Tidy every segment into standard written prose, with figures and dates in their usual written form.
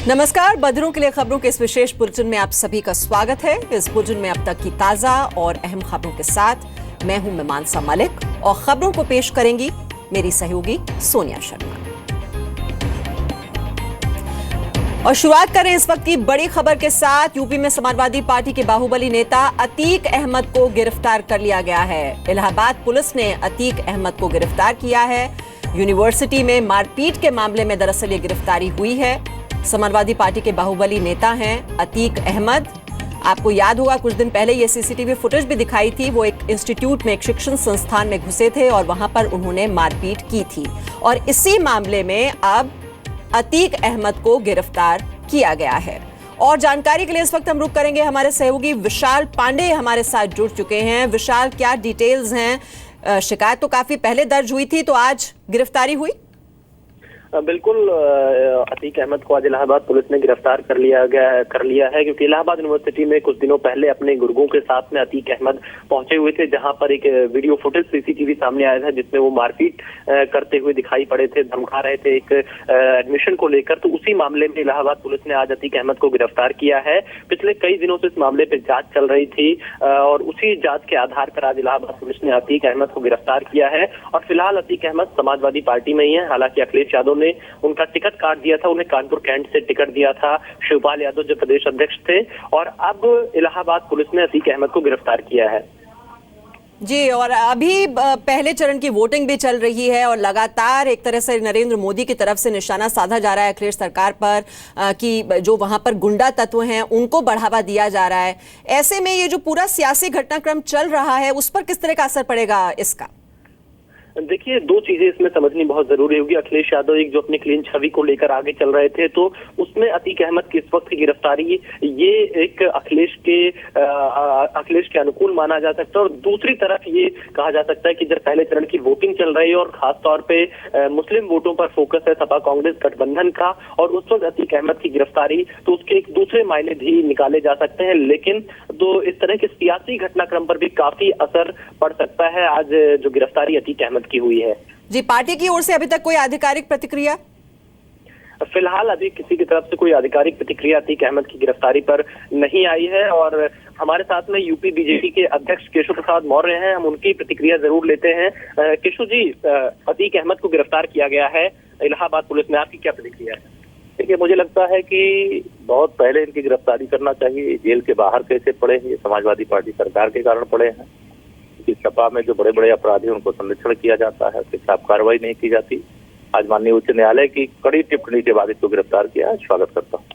नमस्कार, बदरों के लिए खबरों के इस विशेष बुलेटिन में आप सभी का स्वागत है। इस बुलेटिन में अब तक की ताजा और अहम खबरों के साथ मैं हूं मीमांसा मलिक और खबरों को पेश करेंगी मेरी सहयोगी सोनिया शर्मा। और शुरुआत करें इस वक्त की बड़ी खबर के साथ। यूपी में समाजवादी पार्टी के बाहुबली नेता अतीक अहमद को गिरफ्तार कर लिया गया है। इलाहाबाद पुलिस ने अतीक अहमद को गिरफ्तार किया है। यूनिवर्सिटी में मारपीट के मामले में दरअसल ये गिरफ्तारी हुई है। समाजवादी पार्टी के बाहुबली नेता हैं अतीक अहमद। आपको याद होगा कुछ दिन पहले ये सीसीटीवी फुटेज भी दिखाई थी। वो एक इंस्टीट्यूट में, एक शिक्षण संस्थान में घुसे थे और वहां पर उन्होंने मारपीट की थी और इसी मामले में अब अतीक अहमद को गिरफ्तार किया गया है। और जानकारी के लिए इस वक्त हम रुक करेंगे। हमारे सहयोगी विशाल पांडे हमारे साथ जुड़ चुके हैं। विशाल, क्या डिटेल्स हैं? शिकायत तो काफी पहले दर्ज हुई थी, तो आज गिरफ्तारी हुई? बिल्कुल, अतीक अहमद को आज इलाहाबाद पुलिस ने गिरफ्तार कर लिया है क्योंकि इलाहाबाद यूनिवर्सिटी में कुछ दिनों पहले अपने गुर्गों के साथ में अतीक अहमद पहुंचे हुए थे, जहां पर एक वीडियो फुटेज सीसीटीवी सामने आया था जिसमें वो मारपीट करते हुए दिखाई पड़े थे, धमका रहे थे एक एडमिशन को लेकर। तो उसी मामले में इलाहाबाद पुलिस ने आज अतीक अहमद को गिरफ्तार किया है। पिछले कई दिनों से इस मामले पर जांच चल रही थी और उसी जांच के आधार पर आज इलाहाबाद पुलिस ने अतीक अहमद को गिरफ्तार किया है। और फिलहाल अतीक अहमद समाजवादी पार्टी में ही है। हालांकि अखिलेश यादव ने उनका टिकट काट दिया था, उन्हें कानपुर कैंट से टिकट दिया था। शिवपाल यादव जो प्रदेश अध्यक्ष थे, और अब इलाहाबाद पुलिस ने अतीक अहमद को गिरफ्तार किया है। जी, और अभी पहले चरण की वोटिंग भी चल रही है और लगातार एक तरह से नरेंद्र मोदी की तरफ से निशाना साधा जा रहा है अखिलेश सरकार पर कि जो वहां पर गुंडा तत्व हैं उनको बढ़ावा दिया जा रहा है। ऐसे में ये जो पूरा सियासी घटनाक्रम चल रहा है उस पर किस तरह का असर पड़ेगा इसका? देखिए, दो चीजें इसमें समझनी बहुत जरूरी होगी। अखिलेश यादव एक जो अपनी क्लीन छवि को लेकर आगे चल रहे थे, तो उसमें अतीक अहमद की इस वक्त की गिरफ्तारी ये एक अखिलेश के अनुकूल माना जा सकता है। और दूसरी तरफ ये कहा जा सकता है कि जब पहले चरण की वोटिंग चल रही है और खासतौर पे मुस्लिम वोटों पर फोकस है सपा कांग्रेस गठबंधन का, और उस वक्त अतीक अहमद की गिरफ्तारी, तो उसके एक दूसरे मायने भी निकाले जा सकते हैं। लेकिन तो इस तरह के सियासी घटनाक्रम पर भी काफी असर पड़ सकता है आज जो गिरफ्तारी अतीक अहमद की हुई है। जी, पार्टी की ओर से अभी तक कोई आधिकारिक प्रतिक्रिया? फिलहाल अभी किसी की तरफ से कोई आधिकारिक प्रतिक्रिया अतीक अहमद की गिरफ्तारी पर नहीं आई है। और हमारे साथ में यूपी बीजेपी के अध्यक्ष केशव प्रसाद मौर्य हैं, हम उनकी प्रतिक्रिया जरूर लेते हैं। केशव जी, अतीक अहमद को गिरफ्तार किया गया है इलाहाबाद पुलिस में, आपकी क्या प्रतिक्रिया है? देखिए, मुझे लगता है कि बहुत पहले इनकी गिरफ्तारी करना चाहिए। जेल के बाहर कैसे पड़े हैं, ये समाजवादी पार्टी सरकार के कारण पड़े हैं। सपा में जो बड़े बड़े अपराधी उनको संरक्षण किया जाता है, उसके खिलाफ कार्रवाई नहीं की जाती। आज माननीय उच्च न्यायालय की कड़ी टिप्पणी के बाद इसको गिरफ्तार किया है, स्वागत करता हूँ।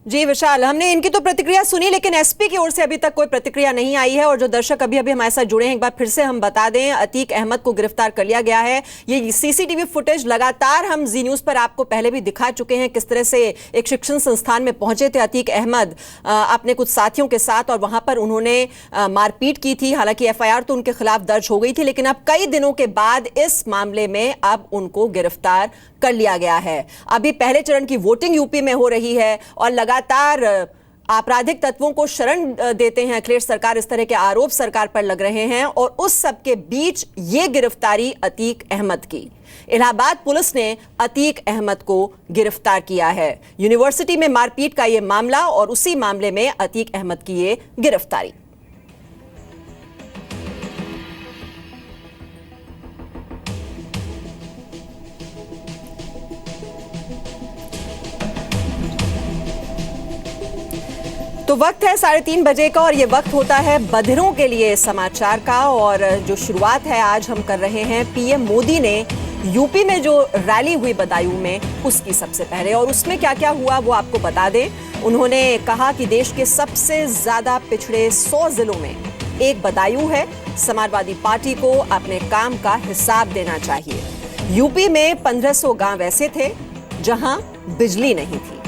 जी विशाल, हमने इनकी तो प्रतिक्रिया सुनी, लेकिन एसपी की ओर से अभी तक कोई प्रतिक्रिया नहीं आई है। और जो दर्शक अभी अभी हमारे साथ जुड़े हैं, एक बार फिर से हम बता दें, अतीक अहमद को गिरफ्तार कर लिया गया है। ये सीसीटीवी फुटेज लगातार हम जी न्यूज पर आपको पहले भी दिखा चुके हैं, किस तरह से एक शिक्षण संस्थान में पहुंचे थे अतीक अहमद अपने कुछ साथियों के साथ और वहां पर उन्होंने मारपीट की थी। हालांकि एफआईआर तो उनके खिलाफ दर्ज हो गई थी, लेकिन अब कई दिनों के बाद इस मामले में अब उनको गिरफ्तार कर लिया गया है। अभी पहले चरण की वोटिंग यूपी में हो रही है और लगातार आपराधिक तत्वों को शरण देते हैं अखिलेश सरकार, इस तरह के आरोप सरकार पर लग रहे हैं। और उस सब के बीच ये गिरफ्तारी अतीक अहमद की, इलाहाबाद पुलिस ने अतीक अहमद को गिरफ्तार किया है। यूनिवर्सिटी में मारपीट का ये मामला और उसी मामले में अतीक अहमद की ये गिरफ्तारी। तो वक्त है 3:30 बजे का और ये वक्त होता है बधिरों के लिए समाचार का। और जो शुरुआत है आज हम कर रहे हैं पीएम मोदी ने यूपी में जो रैली हुई बदायूं में, उसकी सबसे पहले। और उसमें क्या क्या हुआ वो आपको बता दें। उन्होंने कहा कि देश के सबसे ज्यादा पिछड़े 100 जिलों में एक बदायूं है, समाजवादी पार्टी को अपने काम का हिसाब देना चाहिए। यूपी में 1500 गांव ऐसे थे जहां बिजली नहीं थी,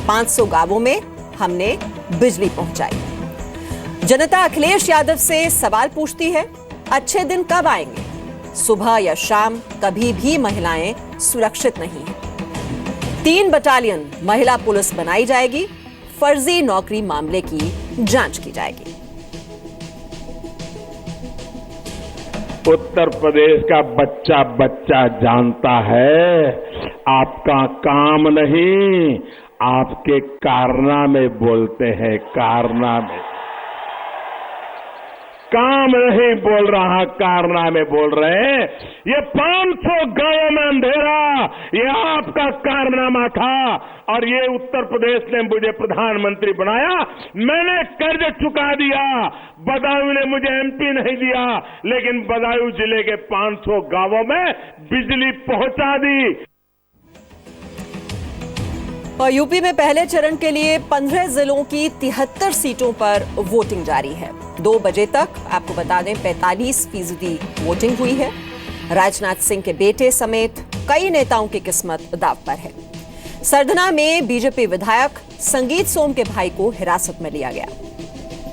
500 गांवों में हमने बिजली पहुंचाई। जनता अखिलेश यादव से सवाल पूछती है, अच्छे दिन कब आएंगे? सुबह या शाम कभी भी महिलाएं सुरक्षित नहीं हैं। 3 बटालियन महिला पुलिस बनाई जाएगी, फर्जी नौकरी मामले की जांच की जाएगी। उत्तर प्रदेश का बच्चा बच्चा जानता है आपका काम नहीं, आपके कारनामे बोलते हैं, कारनामे। काम नहीं बोल रहा, कारनामे बोल रहे हैं। ये 500 गांवों में अंधेरा, ये आपका कारनामा था। और ये उत्तर प्रदेश ने मुझे प्रधानमंत्री बनाया, मैंने कर्ज चुका दिया। बदायूं ने मुझे एमपी नहीं दिया, लेकिन बदायूं जिले के 500 गांवों में बिजली पहुंचा दी। और यूपी में पहले चरण के लिए 15 जिलों की 73 सीटों पर वोटिंग जारी है। 2 बजे तक आपको बता दें 45% वोटिंग हुई है। राजनाथ सिंह के बेटे समेत कई नेताओं की किस्मत दांव पर है। सरधना में बीजेपी विधायक संगीत सोम के भाई को हिरासत में लिया गया।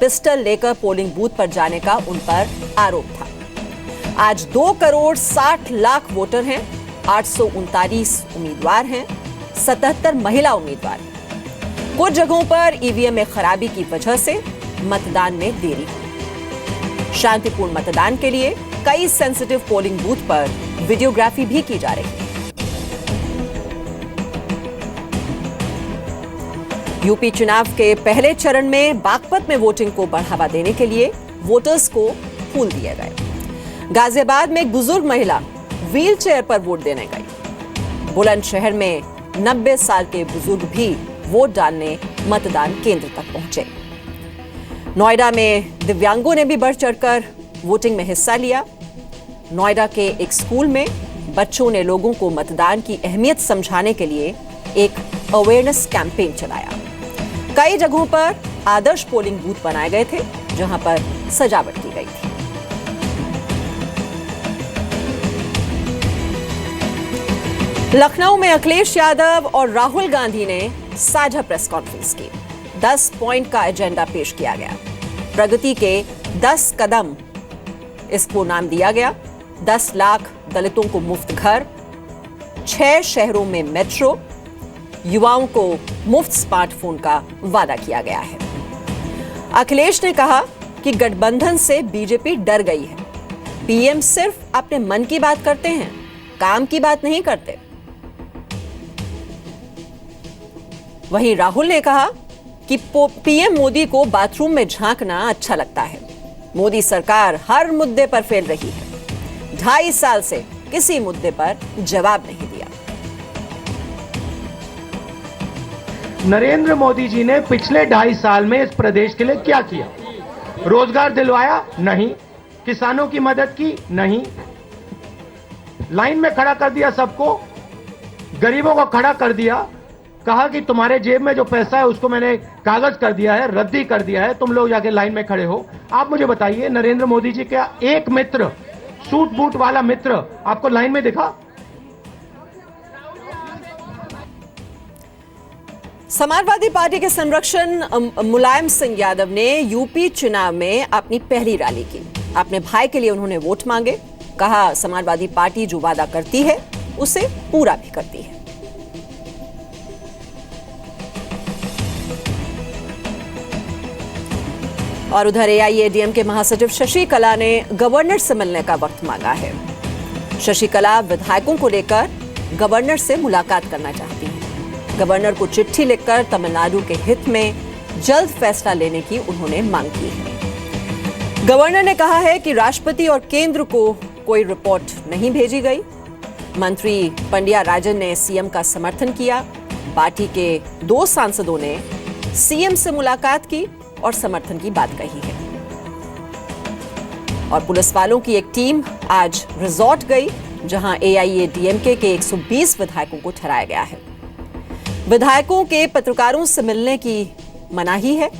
पिस्टल लेकर पोलिंग बूथ पर जाने का उन पर आरोप था। आज 2 करोड़ 60 लाख वोटर हैं, 839 उम्मीदवार हैं, 77 महिला उम्मीदवार। कुछ जगहों पर ईवीएम में खराबी की वजह से मतदान में देरी हुई। शांतिपूर्ण मतदान के लिए कई सेंसिटिव पोलिंग बूथ पर वीडियोग्राफी भी की जा रही है। यूपी चुनाव के पहले चरण में बागपत में वोटिंग को बढ़ावा देने के लिए वोटर्स को फूल दिए गए। गाजियाबाद में एक बुजुर्ग महिला व्हील चेयर पर वोट देने गई। बुलंदशहर में 90 साल के बुजुर्ग भी वोट डालने मतदान केंद्र तक पहुंचे। नोएडा में दिव्यांगों ने भी बढ़ चढ़कर वोटिंग में हिस्सा लिया। नोएडा के एक स्कूल में बच्चों ने लोगों को मतदान की अहमियत समझाने के लिए एक अवेयरनेस कैंपेन चलाया। कई जगहों पर आदर्श पोलिंग बूथ बनाए गए थे, जहां पर सजावट की गई थी। लखनऊ में अखिलेश यादव और राहुल गांधी ने साझा प्रेस कॉन्फ्रेंस की। 10 पॉइंट का एजेंडा पेश किया गया। प्रगति के 10 कदम इसको नाम दिया गया। 10 लाख दलितों को मुफ्त घर, 6 शहरों में मेट्रो, युवाओं को मुफ्त स्मार्टफोन का वादा किया गया है। अखिलेश ने कहा कि गठबंधन से बीजेपी डर गई है। पीएम सिर्फ अपने मन की बात करते हैं, काम की बात नहीं करते। वहीं राहुल ने कहा कि पीएम मोदी को बाथरूम में झांकना अच्छा लगता है। मोदी सरकार हर मुद्दे पर फेल रही है। 2.5 साल से किसी मुद्दे पर जवाब नहीं दिया। नरेंद्र मोदी जी ने पिछले 2.5 साल में इस प्रदेश के लिए क्या किया? रोजगार दिलवाया? नहीं। किसानों की मदद की? नहीं। लाइन में खड़ा कर दिया सबको, गरीबों को खड़ा कर दिया, कहा कि तुम्हारे जेब में जो पैसा है उसको मैंने कागज कर दिया है, रद्दी कर दिया है, तुम लोग जाके लाइन में खड़े हो। आप मुझे बताइए, नरेंद्र मोदी जी का एक मित्र, सूट बूट वाला मित्र आपको लाइन में दिखा? समाजवादी पार्टी के संरक्षक मुलायम सिंह यादव ने यूपी चुनाव में अपनी पहली रैली की। अपने भाई के लिए उन्होंने वोट मांगे। कहा समाजवादी पार्टी जो वादा करती है उसे पूरा भी करती है। और उधर एआईएडीएम के महासचिव शशि कला ने गवर्नर से मिलने का वक्त मांगा है। शशि कला विधायकों को लेकर गवर्नर से मुलाकात करना चाहती हैं। गवर्नर को चिट्ठी लिखकर तमिलनाडु के हित में जल्द फैसला लेने की उन्होंने मांग की है। गवर्नर ने कहा है कि राष्ट्रपति और केंद्र को कोई रिपोर्ट नहीं भेजी गई। मंत्री पंडिया राजन ने सीएम का समर्थन किया। पार्टी के 2 सांसदों ने सीएम से मुलाकात की और समर्थन की बात कही है। और पुलिस वालों की एक टीम आज रिजॉर्ट गई, जहां एआईएडीएमके के 120 विधायकों को ठहराया गया है। विधायकों के पत्रकारों से मिलने की मनाही है।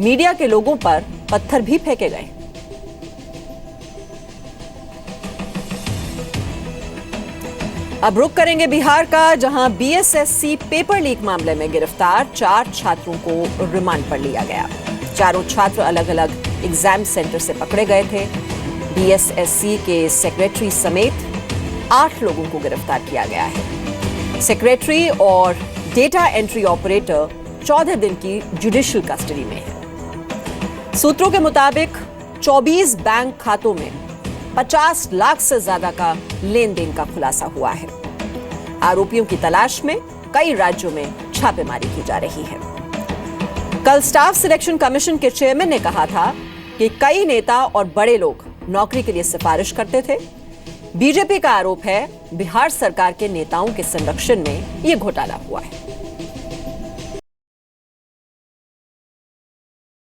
मीडिया के लोगों पर पत्थर भी फेंके गए। अब रुख करेंगे बिहार का, जहां बीएसएससी पेपर लीक मामले में गिरफ्तार 4 छात्रों को रिमांड पर लिया गया। चारों छात्र अलग अलग एग्जाम सेंटर से पकड़े गए थे। बीएसएससी के सेक्रेटरी समेत 8 लोगों को गिरफ्तार किया गया है। सेक्रेटरी और डेटा एंट्री ऑपरेटर 14 दिन की जुडिशियल कस्टडी में है। सूत्रों के मुताबिक 24 बैंक खातों में 50 लाख से ज्यादा का लेन देन का खुलासा हुआ है। आरोपियों की तलाश में कई राज्यों में छापेमारी की जा रही है। कल स्टाफ सिलेक्शन कमीशन के चेयरमैन ने कहा था कि कई नेता और बड़े लोग नौकरी के लिए सिफारिश करते थे। बीजेपी का आरोप है बिहार सरकार के नेताओं के संरक्षण में यह घोटाला हुआ है।